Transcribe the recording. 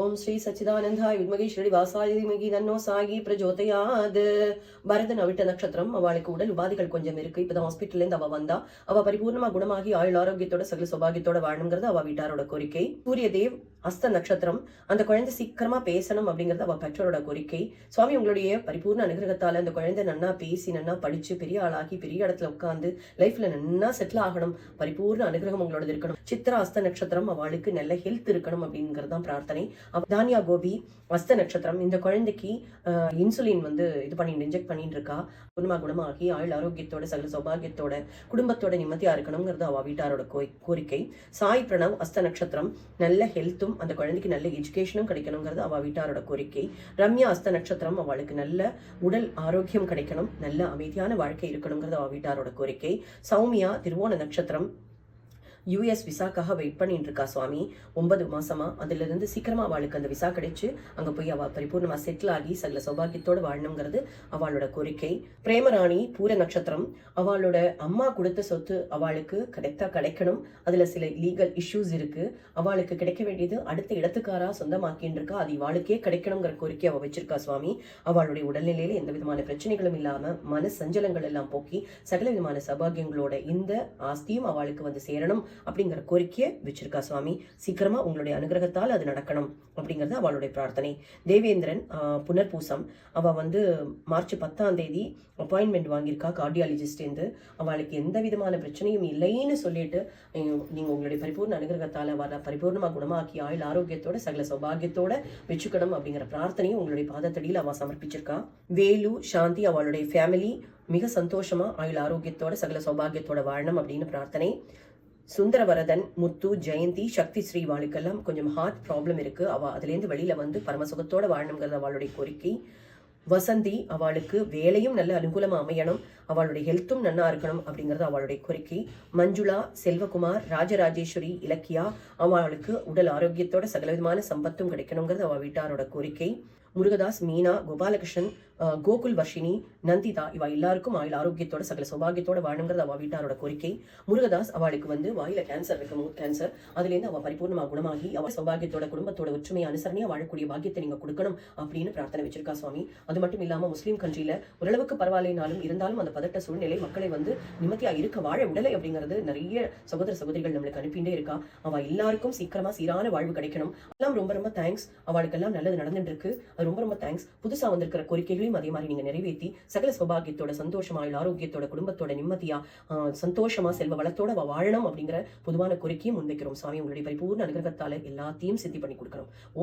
ஓம் ஸ்ரீ சச்சிதானந்தாய் வித்மகி ஸ்ரீனிவாசாய தீமகி தன்னோ சாகி பிரஜோதயாது. பரதன் அவிட்ட நட்சத்திரம். அவளுக்கு உடல் உபாதிகள் கொஞ்சம் இருக்கு. இப்பதான் ஹாஸ்பிட்டல்ல இருந்து அவ வந்தா. அவ பரிபூர்ணமா குணமாகி ஆயுள் ஆரோக்கியத்தோட சகல சௌபாகியத்தோட வாழணுங்கிறது அவ வீட்டாரோட கோரிக்கை. சூரிய தேவ் அஸ்த நட்சத்திரம். அந்த குழந்தை சீக்கிரமா பேசணும் அப்படிங்கறது அவ பெற்றோரோட கோரிக்கை. சுவாமி உங்களுடைய பரிபூர்ண அனுகிரகத்தால அந்த குழந்தை நன்னா பேசி நன்னா படிச்சு பெரிய ஆளாகி பெரிய இடத்துல உட்காந்து லைஃப்ல நன்னா செட்டில் ஆகணும். பரிபூர்ண அனுகிரகம் உங்களோட இருக்கணும். சித்ரா அஸ்த நட்சத்திரம். அவளுக்கு நல்ல ஹெல்த் இருக்கணும் அப்படிங்கிறது தான் பிரார்த்தனை. தானியா கோபி அஸ்த நட்சத்திரம். இந்த குழந்தைக்கு இன்சுலின் இது பண்ணிட்டு இன்ஜெக்ட் பண்ணிட்டு இருக்கா. குணமாகி ஆயுள் ஆரோக்கியத்தோட சகல சௌபாகியத்தோட குடும்பத்தோட நிம்மதியா இருக்கணுங்கிறது அவ வீட்டாரோட கோரிக்கை. சாய் பிரணவ் அஸ்த நட்சத்திரம். நல்ல ஹெல்த்தும் அந்த குழந்தைக்கு நல்ல எஜுகேஷனும் கிடைக்கணுங்கிறது அவ வீட்டாரோட கோரிக்கை. ரம்யா அஸ்த நட்சத்திரம். அவளுக்கு நல்ல உடல் ஆரோக்கியம் கிடைக்கணும், நல்ல அமைதியான வாழ்க்கை இருக்கணுங்கிறது அவ வீட்டாரோட கோரிக்கை. சௌமியா திருவோண நட்சத்திரம். யூஎஸ் விசாக்காக வெயிட் பண்ணிட்டு இருக்கா சுவாமி 9 மாசமா. அதுல இருந்து சீக்கிரமா அவளுக்கு அந்த விசா கிடைச்சு அங்க போய் அவ பரிபூர்ணமா செட்டில் ஆகி சகல சௌபாகியத்தோட வாழணுங்கிறது அவளோட கோரிக்கை. பிரேமராணி பூர நட்சத்திரம். அவளோட அம்மா கொடுத்த சொத்து அவளுக்கு கிடைக்கணும். அதுல சில லீகல் இஷ்யூஸ் இருக்கு. அவளுக்கு கிடைக்க வேண்டியது அடுத்த இடத்துக்காரா சொந்தமாக்கின்னு இருக்கா. அது இவாளுக்கே கிடைக்கணுங்கிற கோரிக்கை அவ வச்சிருக்கா சுவாமி. அவளுடைய உடல்நிலையில எந்த விதமான பிரச்சனைகளும் இல்லாம மன சஞ்சலங்கள் எல்லாம் போக்கி சகல விதமான சௌபாகியங்களோட இந்த ஆஸ்தியும் அவளுக்கு சேரணும் அப்படிங்கிற கோரிக்கையை வச்சிருக்கா சுவாமி. சீக்கிரமா உங்களுடைய அனுகிரகத்தால் அது நடக்கணும் அப்படிங்கறது அவளுடைய பிரார்த்தனை. தேவேந்திரன் புனர்பூசம். அவ மார்ச் 10ஆம் தேதி அப்பாயின்மெண்ட் வாங்கியிருக்கா கார்டியாலஜிஸ்ட் இருந்து. அவளுக்கு எந்த விதமான பிரச்சனையும் இல்லைன்னு சொல்லிட்டு நீங்க உங்களுடைய பரிபூர்ண அனுகிரகத்தால பரிபூர்ணமா குணமாக்கி ஆயுள் ஆரோக்கியத்தோட சகல சௌபாகியத்தோட வச்சுக்கணும் அப்படிங்கிற பிரார்த்தனையும் உங்களுடைய பாதத்தடியில் அவ சமர்ப்பிச்சிருக்கா. வேலு சாந்தி அவளுடைய ஃபேமிலி மிக சந்தோஷமா ஆயுள் ஆரோக்கியத்தோட சகல சௌபாகியத்தோட வாழணும் அப்படின்னு பிரார்த்தனை. சுந்தரவரதன் முத்து ஜெயந்தி சக்தி ஸ்ரீ வாளுக்கெல்லாம் கொஞ்சம் ஹார்ட் ப்ராப்ளம் இருக்கு. அவ அதுல இருந்து வெளியில பரமசுகத்தோட வாழணுங்கிறது அவளுடைய கோரிக்கை. வசந்தி அவளுக்கு வேலையும் நல்ல அனுகூலமா அமையணும், அவளுடைய ஹெல்த்தும் நன்னா இருக்கணும் அப்படிங்கிறது அவளுடைய கோரிக்கை. மஞ்சுளா செல்வகுமார் ராஜராஜேஸ்வரி இலக்கியா அவளுக்கு உடல் ஆரோக்கியத்தோட சகலவிதமான சம்பத்தும் கிடைக்கணுங்கிறது அவ வீட்டாரோட கோரிக்கை. முருகதாஸ் மீனா கோபாலகிருஷ்ணன் கோகுல் வர்ஷினி நந்திதா இவ எல்லாருக்கும் ஆயுள் ஆரோக்கியத்தோட சகல சௌபாகியத்தோட வாழணுங்கிறது அவ வீட்டாரோட கோரிக்கை. முருகதாஸ் அவளுக்கு வாயில கேன்சர் இருக்கு, மூட் கேன்சர். அதுல இருந்து அவ பரிபூர்ணமா குணமாகி அவ சௌபாகியத்தோட குடும்பத்தோட ஒற்றுமையை அனுசரணையா வாழக்கூடிய பாக்கியத்தை நீங்க கொடுக்கணும் அப்படின்னு பிரார்த்தனை வச்சிருக்கா சுவாமி. அது மட்டும் இல்லாம முஸ்லீம் கண்ட்ரியில ஓரளவுக்கு பரவாயில்லைனாலும் இருந்தாலும் அந்த பதட்ட சூழ்நிலை மக்களை நிம்மதியா இருக்க வாழ விடலை அப்படிங்கிறது நிறைய சகோதர சகோதரிகள் நம்மளுக்கு அனுப்பிட்டே இருக்கா. அவ எல்லாருக்கும் சீக்கிரமா சீரான வாழ்வு கிடைக்கணும். எல்லாம் ரொம்ப ரொம்ப தேங்க்ஸ். அவளுக்கெல்லாம் நல்லது நடந்துட்டு இருக்கு. அது ரொம்ப ரொம்ப தேங்க்ஸ். புதுசா வந்திருக்கிற கோரிக்கைகளையும் அதே மாதிரி நீங்க நிறைவேற்றி சகல சௌபாகியத்தோட சந்தோஷமா ஆரோக்கியத்தோட குடும்பத்தோட நிம்மதியா சந்தோஷமா செல்வ வளத்தோட வாழணும் அப்படிங்கிற பொதுவான கோரிக்கையும் முன்வைக்கிறோம் சுவாமி. உங்களுடைய பரிபூர்ண அனுகிரகத்தால எல்லாத்தையும் சித்தி பண்ணி கொடுக்கிறோம். ஓம்